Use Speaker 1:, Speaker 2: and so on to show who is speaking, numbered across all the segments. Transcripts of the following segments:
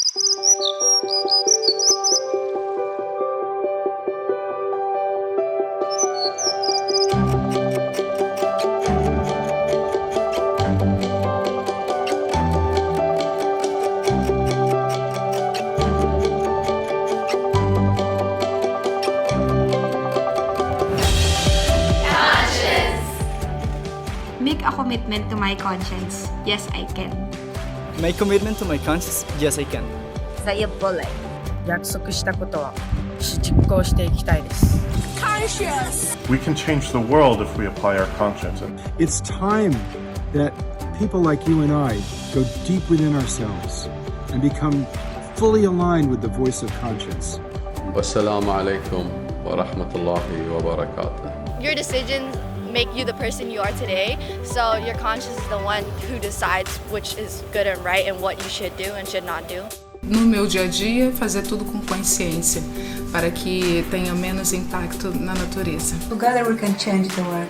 Speaker 1: Make a commitment to my conscience. Yes, I can.
Speaker 2: My commitment to my conscience, yes I can.
Speaker 3: さやっぽれ。
Speaker 4: 約束したことは実行していきたいです。
Speaker 5: We can change the world if we apply our conscience.
Speaker 6: It's time that people like you and I go deep within ourselves and become fully aligned with the voice of conscience.
Speaker 7: Wassalamu alaikum wa rahmatullahi wa barakatuh.
Speaker 8: Your decisions make you the person you are today, so your conscience is the one who decides which is good and right and what you should do and should not do.
Speaker 9: No meu dia a dia, fazer tudo com consciência, para que tenha menos impacto na natureza.
Speaker 10: Together we can change the world.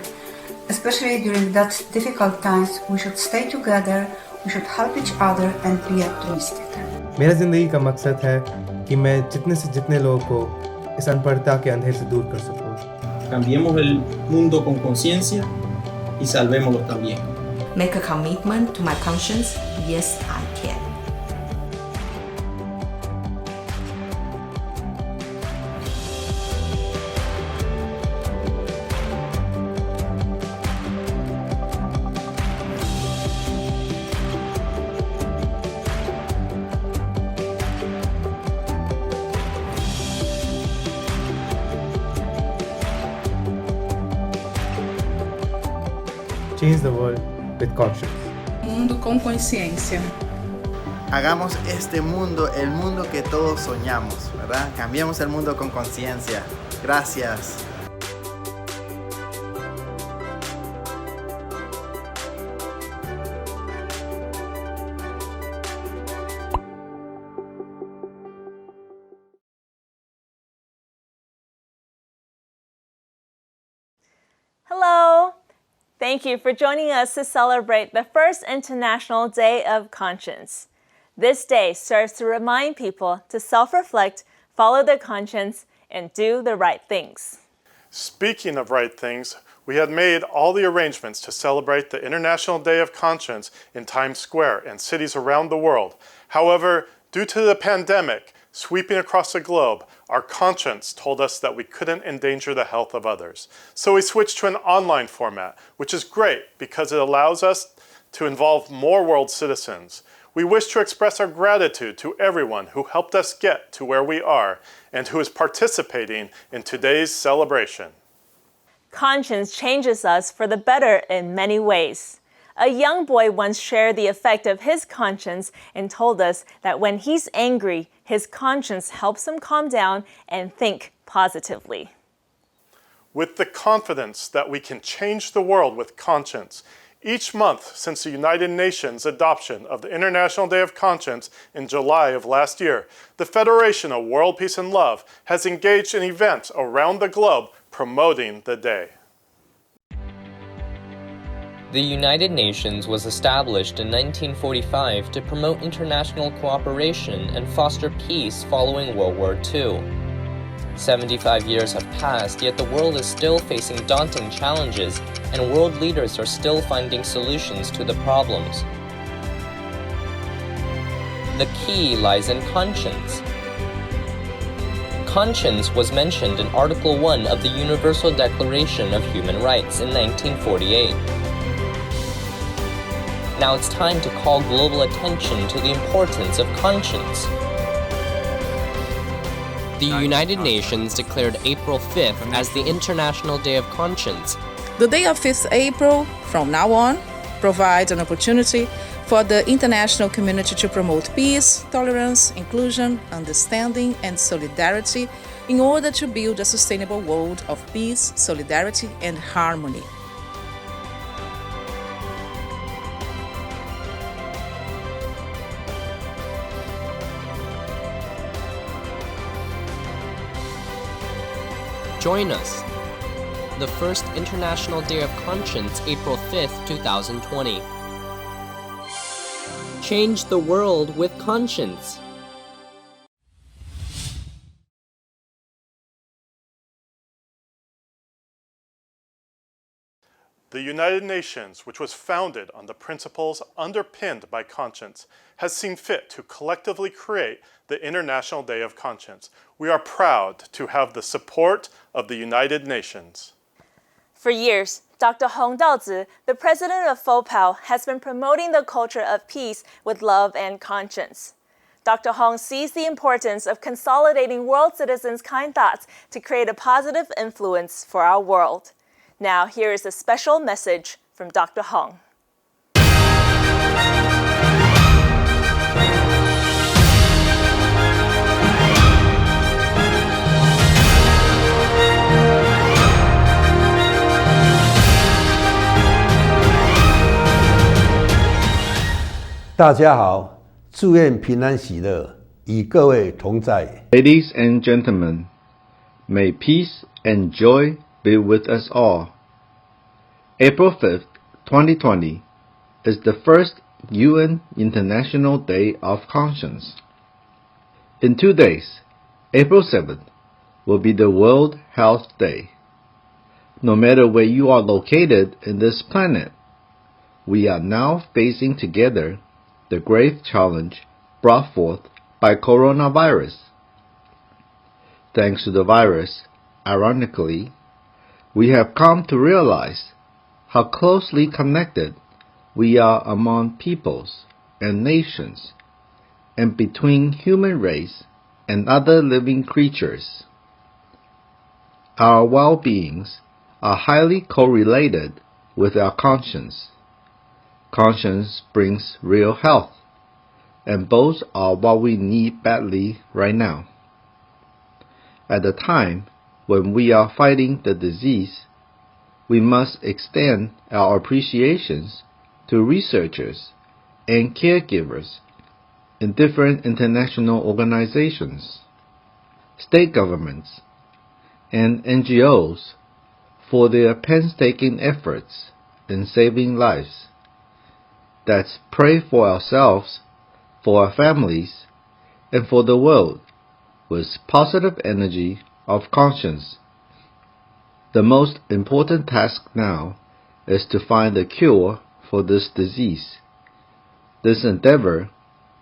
Speaker 10: Especially during that difficult times, we should stay together, we should help each other and be optimistic.
Speaker 11: मेरा जिंदगी का मकसद है कि मैं जितने से जितने लोगों को इस अनपढ़ता के अंधेर से दूर कर सकूं.
Speaker 12: Cambiemos el mundo con conciencia y salvémoslo también.
Speaker 3: Make a commitment to my conscience. Yes, I can.
Speaker 11: Change the world with conscience.
Speaker 9: Mundo com consciência.
Speaker 13: Hagamos este mundo el mundo que todos soñamos, ¿verdad? Cambiemos el mundo con conciencia. Gracias.
Speaker 14: Hello! Thank you for joining us to celebrate the first International Day of Conscience. This day serves to remind people to self-reflect, follow their conscience, and do the right things.
Speaker 5: Speaking of right things, we had made all the arrangements to celebrate the International Day of Conscience in Times Square and cities around the world. However, due to the pandemic sweeping across the globe, our conscience told us that we couldn't endanger the health of others. So we switched to an online format, which is great because it allows us to involve more world citizens. We wish to express our gratitude to everyone who helped us get to where we are and who is participating in today's celebration.
Speaker 14: Conscience changes us for the better in many ways. A young boy once shared the effect of his conscience and told us that when he's angry, his conscience helps him calm down and think positively.
Speaker 5: With the confidence that we can change the world with conscience, each month since the United Nations adoption of the International Day of Conscience in July of last year, the Federation of World Peace and Love has engaged in events around the globe promoting the day.
Speaker 15: The United Nations was established in 1945 to promote international cooperation and foster peace following World War II. 75 years have passed, yet the world is still facing daunting challenges, and world leaders are still finding solutions to the problems. The key lies in conscience. Conscience was mentioned in Article 1 of the Universal Declaration of Human Rights in 1948. Now it's time to call global attention to the importance of conscience. The United Nations declared April 5th as the International Day of Conscience.
Speaker 16: The day of 5th April, from now on, provides an opportunity for the international community to promote peace, tolerance, inclusion, understanding, and solidarity in order to build a sustainable world of peace, solidarity, and harmony.
Speaker 15: Join us. The first International Day of Conscience, April 5th, 2020. Change the world with conscience.
Speaker 5: the United Nations, which was founded on the principles underpinned by conscience, has seen fit to collectively create the International Day of Conscience. We are proud to have the support of the United Nations.
Speaker 14: For years, Dr. Hong Daozi, the president of FOWPAL, has been promoting the culture of peace with love and conscience. Dr. Hong sees the importance of consolidating world citizens' kind thoughts to create a positive influence for our world. Now, here is a special message from Dr. Hong.
Speaker 17: Ladies and gentlemen, may peace and joy be with us all. April 5th, 2020 is the first UN International Day of Conscience. In 2 days, April 7th, will be the World Health Day. No matter where you are located in this planet, we are now facing together the grave challenge brought forth by coronavirus. Thanks to the virus, ironically, we have come to realize how closely connected we are among peoples and nations, and between human race and other living creatures. Our well-beings are highly correlated with our conscience. Conscience brings real health, and both are what we need badly right now. At the time when we are fighting the disease, we must extend our appreciations to researchers and caregivers in different international organizations, state governments, and NGOs for their painstaking efforts in saving lives. Let's pray for ourselves, for our families, and for the world with positive energy of conscience. The most important task now is to find a cure for this disease. This endeavor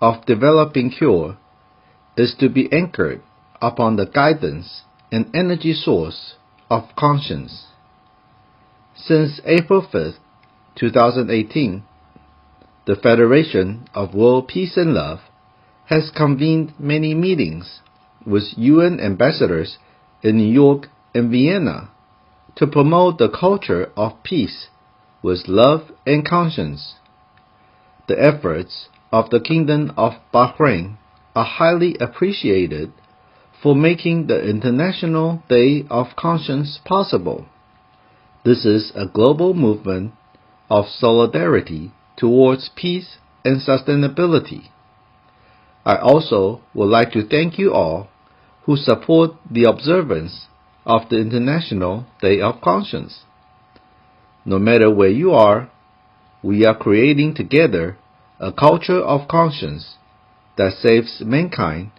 Speaker 17: of developing cure is to be anchored upon the guidance and energy source of conscience. Since April 5th, 2018, the Federation of World Peace and Love has convened many meetings with UN ambassadors in New York and Vienna to promote the culture of peace with love and conscience. The efforts of the Kingdom of Bahrain are highly appreciated for making the International Day of Conscience possible. This is a global movement of solidarity towards peace and sustainability. I also would like to thank you all who support the observance of the International Day of Conscience. No matter where you are, we are creating together a culture of conscience that saves mankind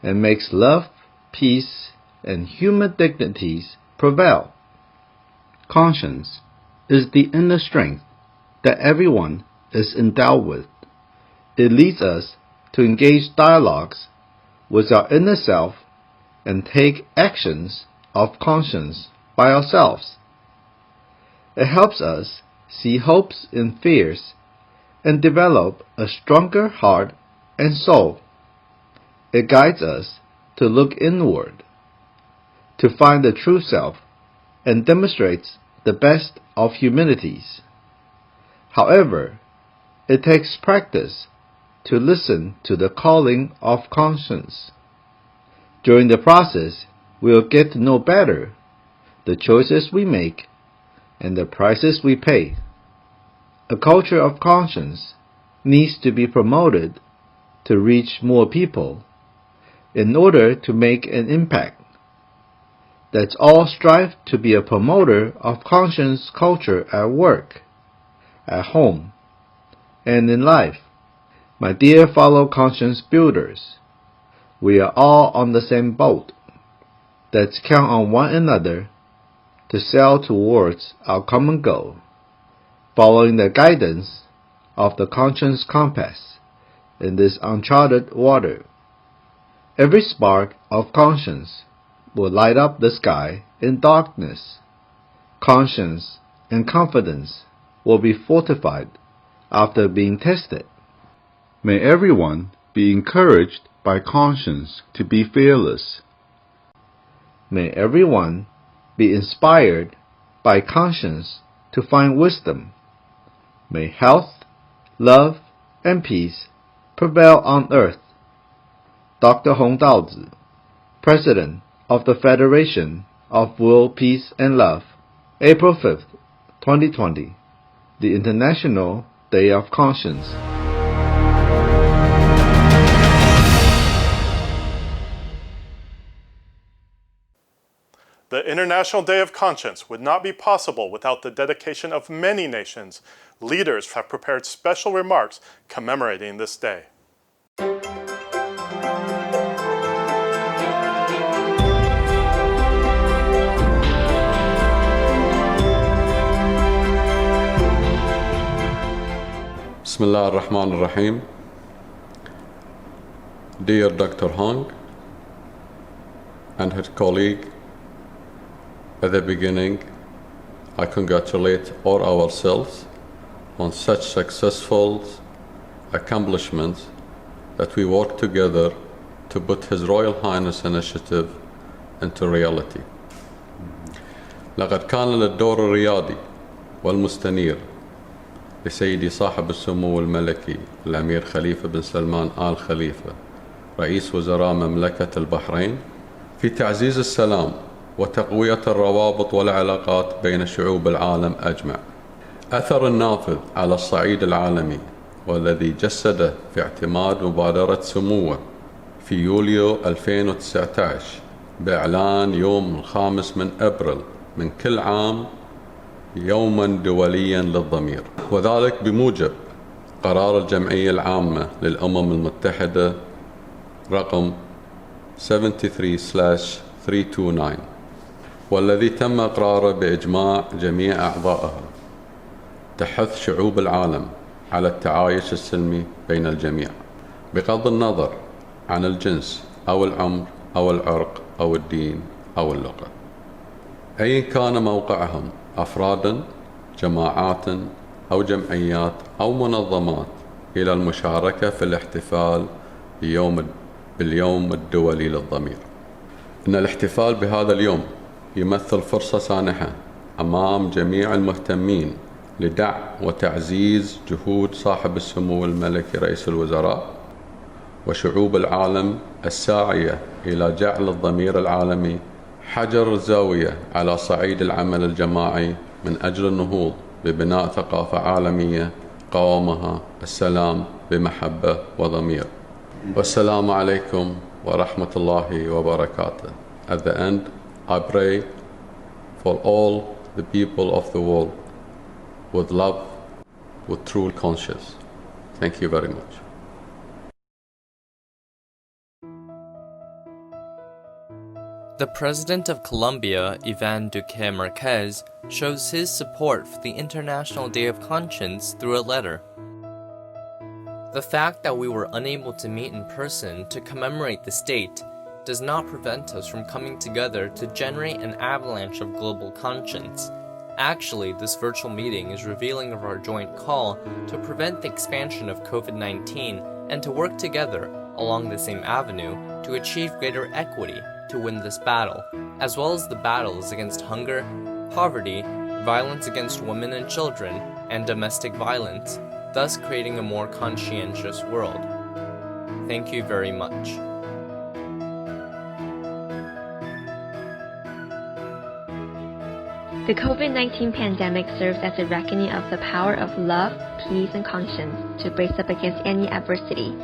Speaker 17: and makes love, peace, and human dignities prevail. Conscience is the inner strength that everyone is endowed with. It leads us to engage dialogues with our inner self and take actions of conscience by ourselves. It helps us see hopes in fears and develop a stronger heart and soul. It guides us to look inward, to find the true self, and demonstrates the best of humanities. However, it takes practice to listen to the calling of conscience. During the process, we'll get to know better the choices we make and the prices we pay. A culture of conscience needs to be promoted to reach more people in order to make an impact. Let's all strive to be a promoter of conscience culture at work, at home, and in life. My dear fellow conscience builders, we are all on the same boat. Let's count on one another to sail towards our common goal. following the guidance of the conscience compass in this uncharted water. Every spark of conscience will light up the sky in darkness. Conscience and confidence will be fortified after being tested. May everyone be encouraged by conscience to be fearless. May everyone be inspired by conscience to find wisdom. May health, love, and peace prevail on earth. Dr. Hong Daozi, President of the Federation of World Peace and Love, April 5th, 2020, the International Day of Conscience.
Speaker 5: The International Day of Conscience would not be possible without the dedication of many nations. Leaders have prepared special remarks commemorating this day.
Speaker 7: Bismillah ar-Rahman ar-Rahim. Dear Dr. Hong and her colleague, at the beginning, I congratulate all ourselves on such successful accomplishments that we work together to put His Royal Highness initiative into reality. لقد كان للدور الريادي والمستنير لسيدي صاحب السمو الملكي الأمير خليفة بن سلمان آل خليفة رئيس وزراء مملكة البحرين في تعزيز السلام وتقوية الروابط والعلاقات بين شعوب العالم أجمع. أثر النافذ على الصعيد العالمي والذي جسده في اعتماد مبادرة سموه في يوليو 2019 بإعلان يوم 5 من أبريل من كل عام يوما دوليا للضمير، وذلك بموجب قرار الجمعية العامة للأمم المتحدة رقم 73/329 والذي تم إقراره بإجماع جميع أعضائها، تحث شعوب العالم على التعايش السلمي بين الجميع بغض النظر عن الجنس أو العمر أو العرق أو الدين أو اللغة، أيا كان موقعهم، أفرادا، جماعات أو جمعيات أو منظمات، إلى المشاركة في الاحتفال باليوم الدولي للضمير. إن الاحتفال بهذا اليوم يمثل فرصة سانحة أمام جميع المهتمين لدعم وتعزيز جهود صاحب السمو الملكي رئيس الوزراء وشعوب العالم الساعية إلى جعل الضمير العالمي حجر الزاوية على صعيد العمل الجماعي من أجل النهوض ببناء ثقافة عالمية قوامها السلام بمحبة وضمير. والسلام عليكم ورحمة الله وبركاته. At the end, I pray for all the people of the world with love, with true conscience. Thank you very much.
Speaker 15: The President of Colombia, Iván Duque Marquez, shows his support for the International Day of Conscience through a letter. The fact that we were unable to meet in person to commemorate this date does not prevent us from coming together to generate an avalanche of global conscience. Actually, this virtual meeting is revealing of our joint call to prevent the expansion of COVID-19 and to work together along the same avenue to achieve greater equity to win this battle, as well as the battles against hunger, poverty, violence against women and children, and domestic violence, thus creating a more conscientious world. Thank you very much.
Speaker 18: The COVID-19 pandemic serves as a reckoning of the power of love, peace, and conscience to brace up against any adversity.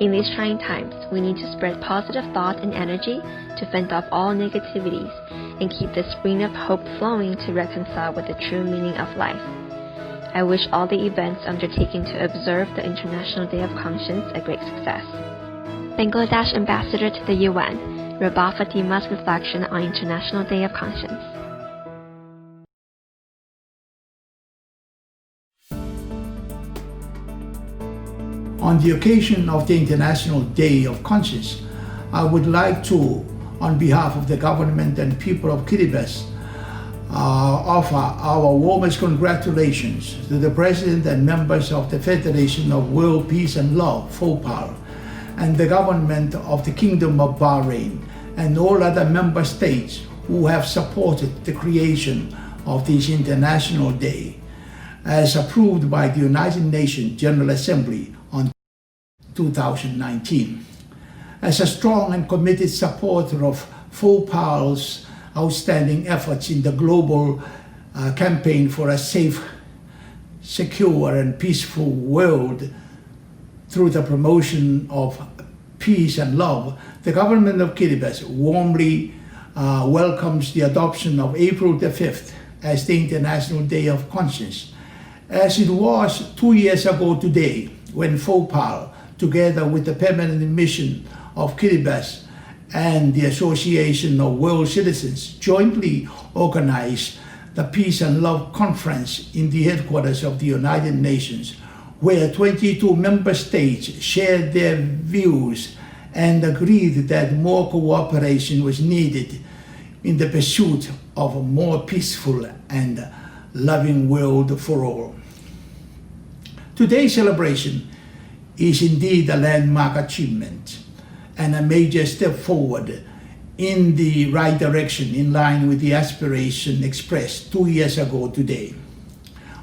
Speaker 18: In these trying times, we need to spread positive thought and energy to fend off all negativities and keep the spring of hope flowing to reconcile with the true meaning of life. I wish all the events undertaken to observe the International Day of Conscience a great success. Bangladesh Ambassador to the UN, Rabah Fatima's reflection on International Day of Conscience.
Speaker 19: On the occasion of the International Day of Conscience, I would like to, on behalf of the government and people of Kiribati, offer our warmest congratulations to the President and members of the Federation of World Peace and Love, FOWPAL, and the government of the Kingdom of Bahrain, and all other member states who have supported the creation of this International Day, as approved by the United Nations General Assembly on 2019. As a strong and committed supporter of FOWPAL's outstanding efforts in the global campaign for a safe, secure, and peaceful world through the promotion of peace and love, the government of Kiribati warmly welcomes the adoption of April the 5th as the International Day of Conscience, as it was 2 years ago today when FOWPAL, together with the permanent mission of Kiribati and the Association of World Citizens, jointly organized the Peace and Love Conference in the headquarters of the United Nations, where 22 member states shared their views and agreed that more cooperation was needed in the pursuit of a more peaceful and loving world for all. Today's celebration is indeed a landmark achievement and a major step forward in the right direction, in line with the aspiration expressed 2 years ago today.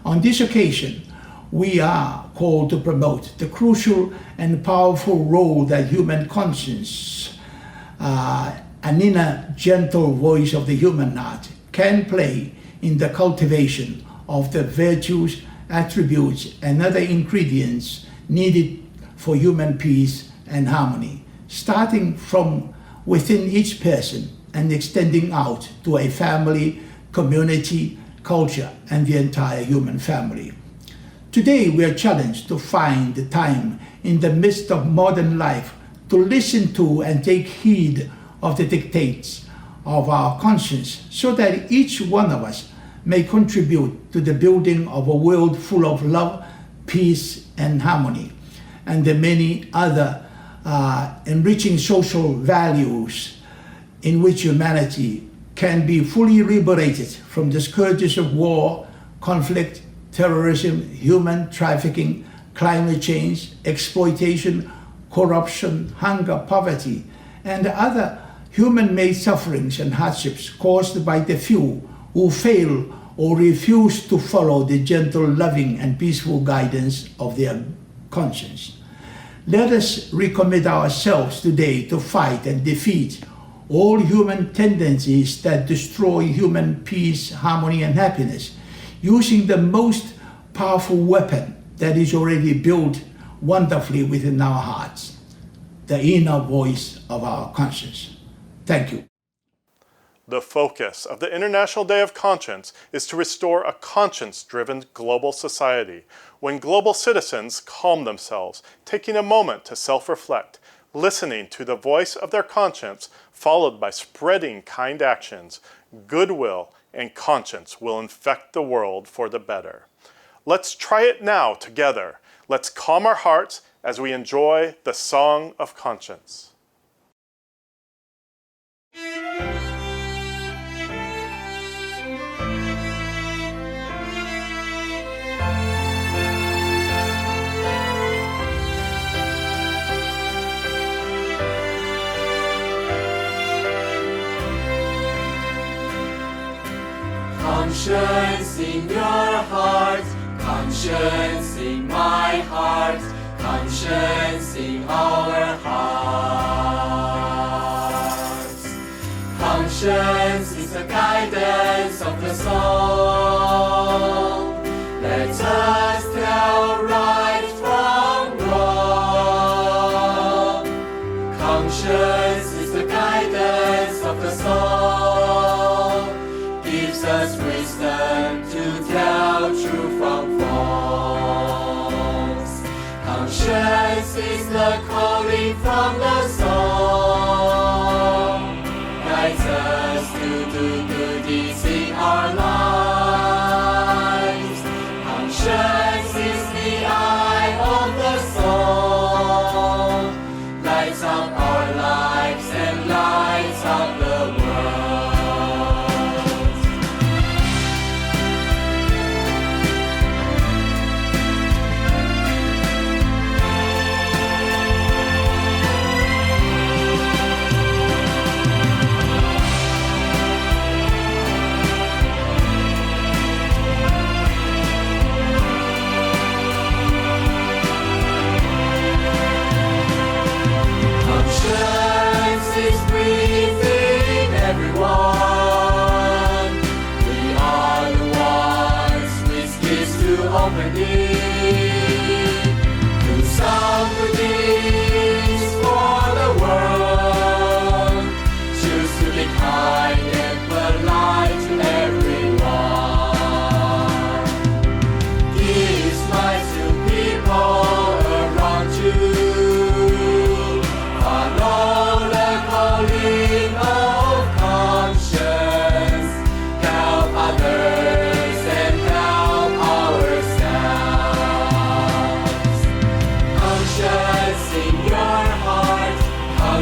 Speaker 19: On this occasion, we are called to promote the crucial and powerful role that human conscience, an inner gentle voice of the human heart, can play in the cultivation of the virtues, attributes, and other ingredients needed for human peace and harmony, starting from within each person and extending out to a family, community, culture, and the entire human family. Today, we are challenged to find the time in the midst of modern life to listen to and take heed of the dictates of our conscience, so that each one of us may contribute to the building of a world full of love, peace, and harmony, and the many other enriching social values in which humanity can be fully liberated from the scourges of war, conflict, terrorism, human trafficking, climate change, exploitation, corruption, hunger, poverty, and other human-made sufferings and hardships caused by the few who fail or refuse to follow the gentle, loving, and peaceful guidance of their conscience. Let us recommit ourselves today to fight and defeat all human tendencies that destroy human peace, harmony, and happiness, using the most powerful weapon that is already built wonderfully within our hearts, the inner voice of our conscience. Thank you.
Speaker 5: The focus of the International Day of Conscience is to restore a conscience-driven global society, when global citizens calm themselves, taking a moment to self-reflect, listening to the voice of their conscience, followed by spreading kind actions, goodwill, and conscience will infect the world for the better. Let's try it now together. Let's calm our hearts as we enjoy the Song of Conscience.
Speaker 20: Conscience in your heart, conscience in my heart, conscience in our hearts. Conscience is the guidance of the soul. Let us tell right from wrong. Conscience is the guidance of the soul. Gives us wisdom to tell true from false. Conscience is the calling from the soul. Guides us to do good deeds in our lives. Conscience is the eye of the soul.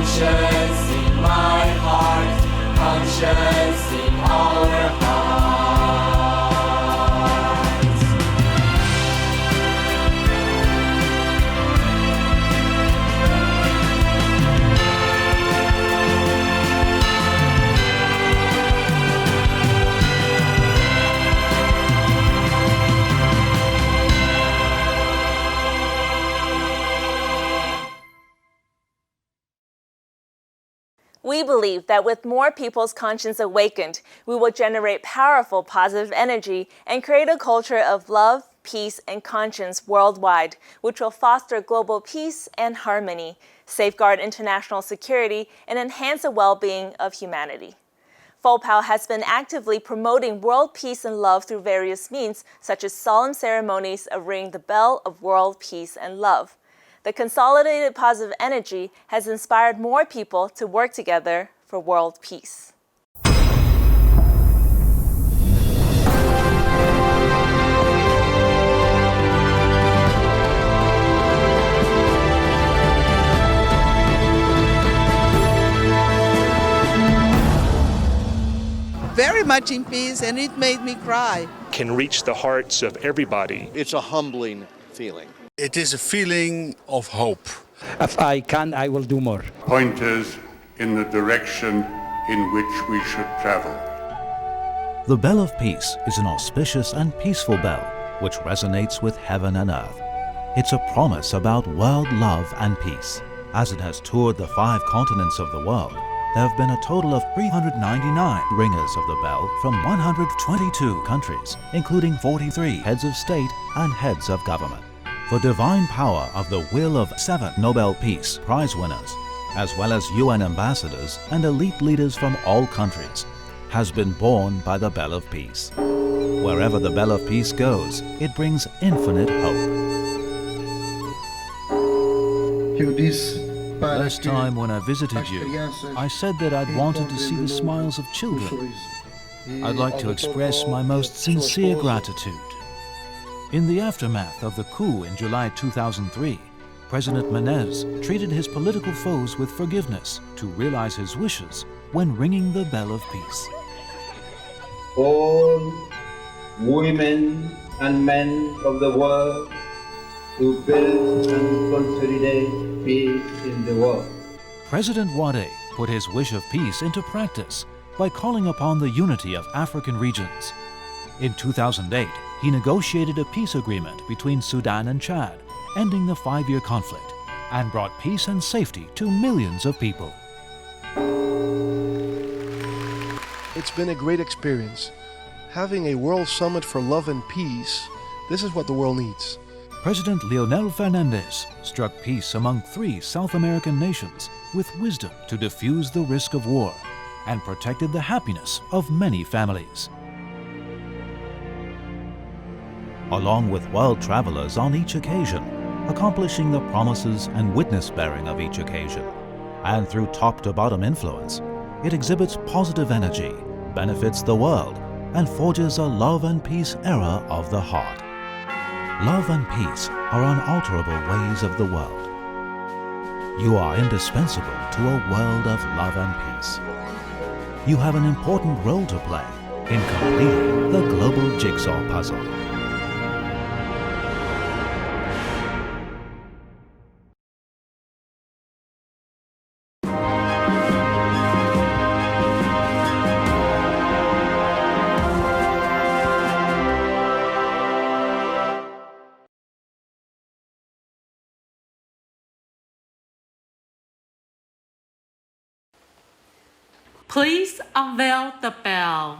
Speaker 20: Conscience in my heart, conscience in our hearts.
Speaker 14: We believe that with more people's conscience awakened, we will generate powerful positive energy and create a culture of love, peace, and conscience worldwide, which will foster global peace and harmony, safeguard international security, and enhance the well-being of humanity. FOWPAL has been actively promoting world peace and love through various means, such as solemn ceremonies of ringing the bell of world peace and love. The consolidated positive energy has inspired more people to work together for world peace.
Speaker 21: Very much in peace, and it made me cry.
Speaker 22: Can reach the hearts of everybody.
Speaker 23: It's a humbling feeling.
Speaker 24: It is a feeling of hope.
Speaker 25: If I can, I will do more.
Speaker 26: Pointers in the direction in which we should travel.
Speaker 27: The Bell of Peace is an auspicious and peaceful bell which resonates with heaven and earth. It's a promise about world love and peace. As it has toured the 5 continents of the world, there have been a total of 399 ringers of the bell from 122 countries, including 43 heads of state and heads of government. The divine power of the will of 7 Nobel Peace Prize winners, as well as UN ambassadors and elite leaders from all countries, has been born by the Bell of Peace. Wherever the Bell of Peace goes, it brings infinite hope.
Speaker 28: Last time when I visited you, I said that I'd wanted to see the smiles of children. I'd like to express my most sincere gratitude. In the aftermath of the coup in July 2003, President Menez treated his political foes with forgiveness to realize his wishes when ringing the Bell of Peace.
Speaker 29: All women and men of the world to build and consolidate peace in the world.
Speaker 27: President Wade put his wish of peace into practice by calling upon the unity of African regions. In 2008, he negotiated a peace agreement between Sudan and Chad, ending the 5-year conflict, and brought peace and safety to millions of people.
Speaker 30: It's been a great experience. Having a World Summit for Love and Peace, this is what the world needs.
Speaker 27: President Leonel Fernandez struck peace among 3 South American nations with wisdom to defuse the risk of war and protected the happiness of many families. Along with world travelers on each occasion, accomplishing the promises and witness-bearing of each occasion, and through top-to-bottom influence, it exhibits positive energy, benefits the world, and forges a love and peace era of the heart. Love and peace are unalterable ways of the world. You are indispensable to a world of love and peace. You have an important role to play in completing the global jigsaw puzzle.
Speaker 31: Please unveil the bell.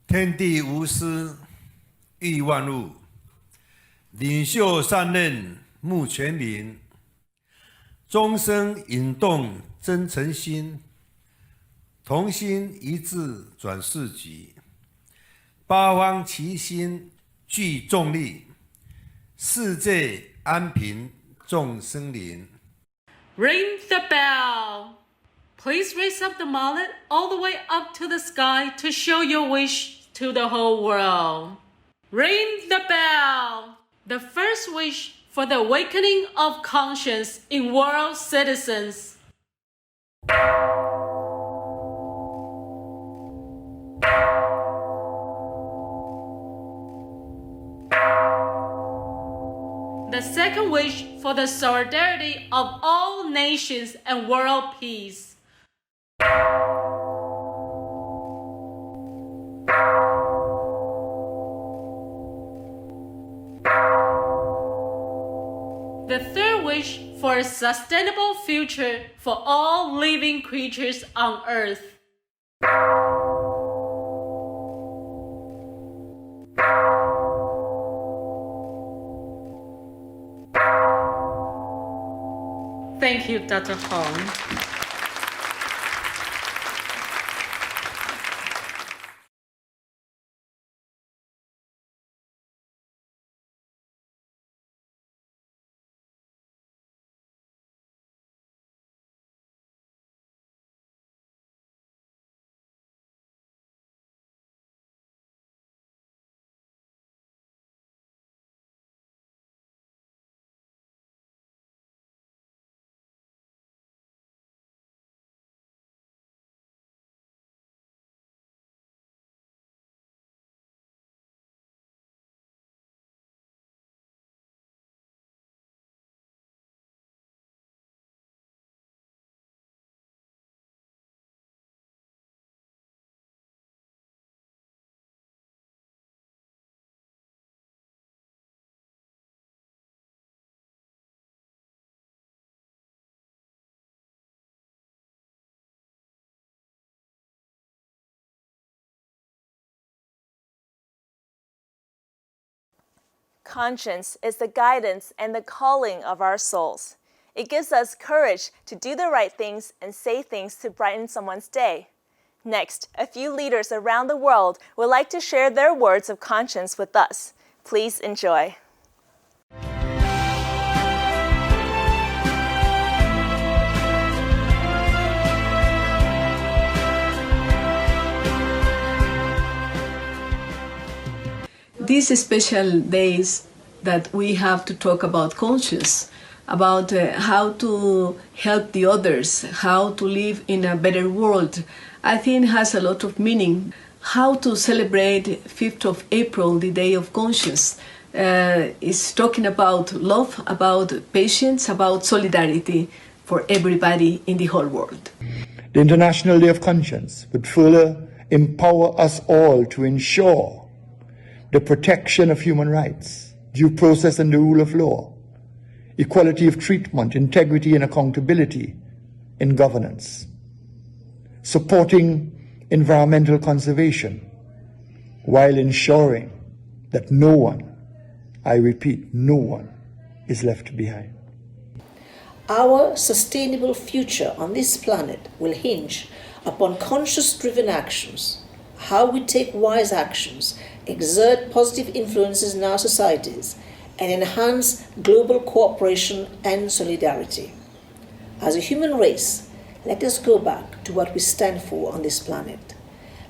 Speaker 32: 天地无私，益万物；领袖上任，牧全民。终身引动真诚心，同心一致转世局。八方齐心聚众力，世界安平众生灵。
Speaker 31: Ring the bell. Please raise up the mallet all the way up to the sky to show your wish to the whole world. Ring the bell! The first wish for the awakening of conscience in world citizens. The second wish for the solidarity of all nations and world peace. The third wish for a sustainable future for all living creatures on Earth. Thank you, Dr. Hong.
Speaker 14: Conscience is the guidance and the calling of our souls. It gives us courage to do the right things and say things to brighten someone's day. Next, a few leaders around the world would like to share their words of conscience with us. Please enjoy.
Speaker 1: These special days that we have to talk about conscience, about how to help the others, how to live in a better world, I think has a lot of meaning. How to celebrate 5th of April, the Day of Conscience, is talking about love, about patience, about solidarity for everybody in the whole world.
Speaker 2: The International Day of Conscience would further empower us all to ensure the protection of human rights, due process and the rule of law, equality of treatment, integrity and accountability in governance, supporting environmental conservation, while ensuring that no one, I repeat, no one is left behind.
Speaker 3: Our sustainable future on this planet will hinge upon conscious-driven actions, how we take wise actions, exert positive influences in our societies, and enhance global cooperation and solidarity. As a human race, let us go back to what we stand for on this planet.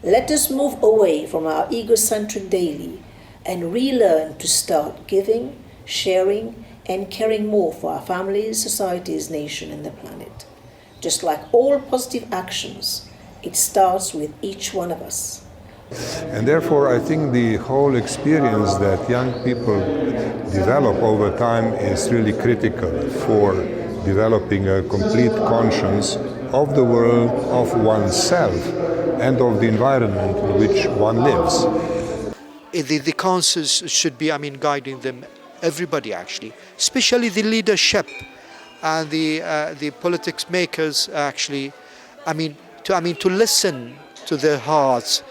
Speaker 3: Let us move away from our egocentric daily and relearn to start giving, sharing, and caring more for our families, societies, nation, and the planet. Just like all positive actions, it starts with each one of us.
Speaker 4: And therefore, I think the whole experience that young people develop over time is really critical for developing a complete conscience of the world, of oneself, and of the environment in which one lives.
Speaker 23: The councils should be, guiding them, everybody actually, especially the leadership and the politics makers actually, to listen to their hearts.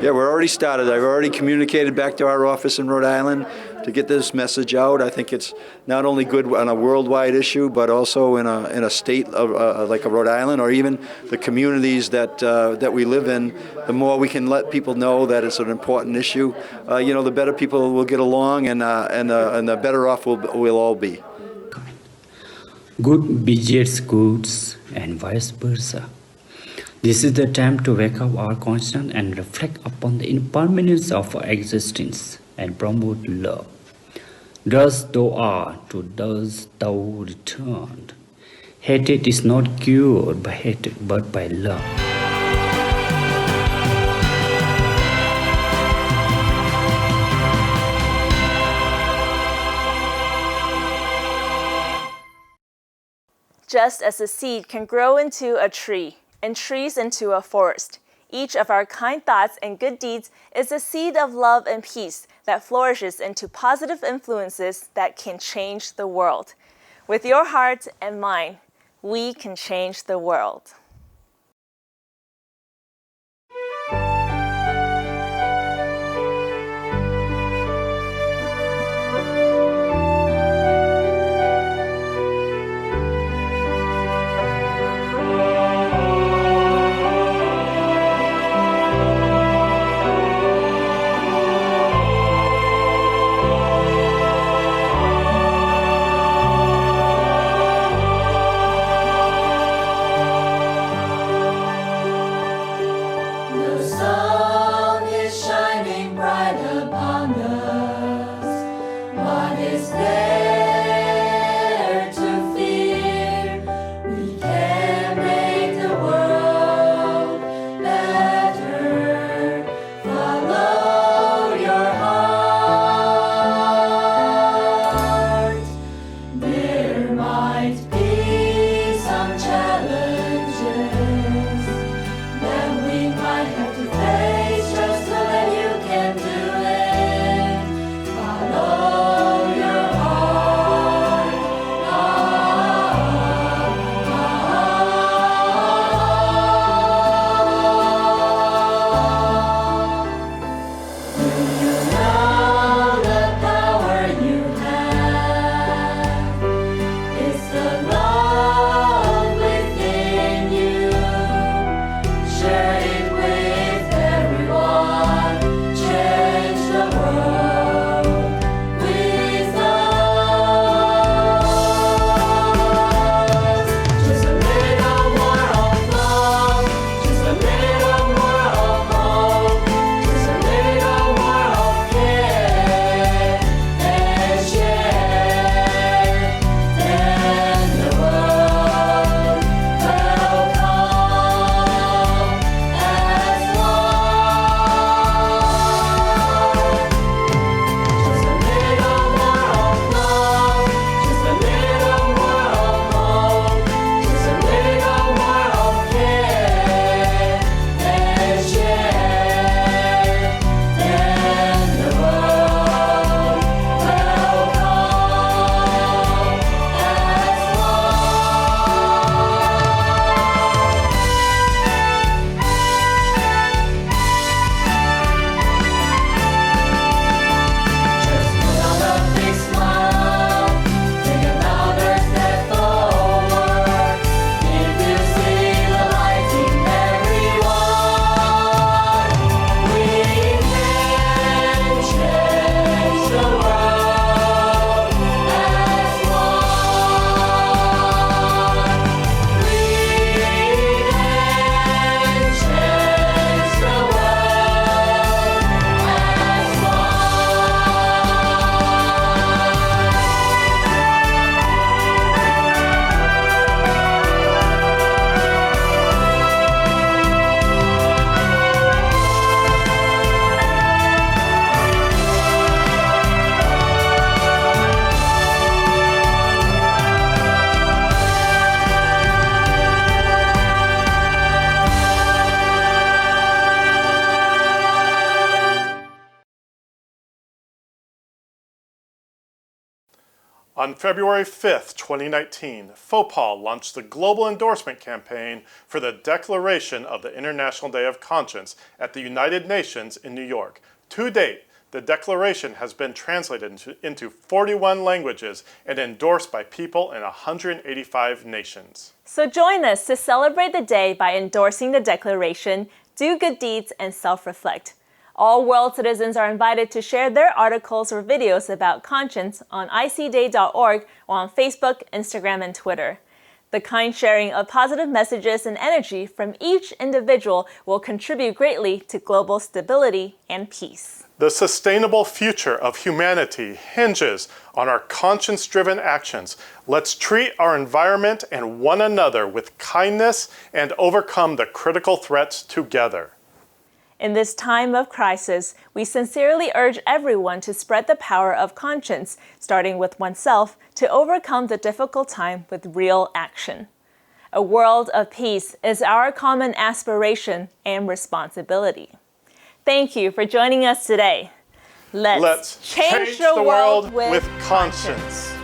Speaker 6: Yeah, we're already started. I've already communicated back to our office in Rhode Island to get this message out. I think it's not only good on a worldwide issue, but also in a state of, like a Rhode Island, or even the communities that we live in. The more we can let people know that it's an important issue, the better people will get along, and the better off we'll all be.
Speaker 8: Good begets goods, and vice versa. This is the time to wake up our conscience and reflect upon the impermanence of our existence. and promote love. Thus thou art, to thus thou returned. Hatred is not cured by hatred, but by love.
Speaker 14: Just as a seed can grow into a tree, and trees into a forest, each of our kind thoughts and good deeds is a seed of love and peace that flourishes into positive influences that can change the world. With your heart and mine, we can change the world.
Speaker 5: On February 5th, 2019, FOWPAL launched the global endorsement campaign for the Declaration of the International Day of Conscience at the United Nations in New York. To date, the declaration has been translated into 41 languages and endorsed by people in 185 nations.
Speaker 14: So join us to celebrate the day by endorsing the declaration, do good deeds, and self-reflect. All world citizens are invited to share their articles or videos about conscience on ICDAY.org or on Facebook, Instagram, and Twitter. The kind sharing of positive messages and energy from each individual will contribute greatly to global stability and peace.
Speaker 5: The sustainable future of humanity hinges on our conscience-driven actions. Let's treat our environment and one another with kindness and overcome the critical threats together.
Speaker 14: In this time of crisis, we sincerely urge everyone to spread the power of conscience, starting with oneself, to overcome the difficult time with real action. A world of peace is our common aspiration and responsibility. Thank you for joining us today. Let's change the world with conscience.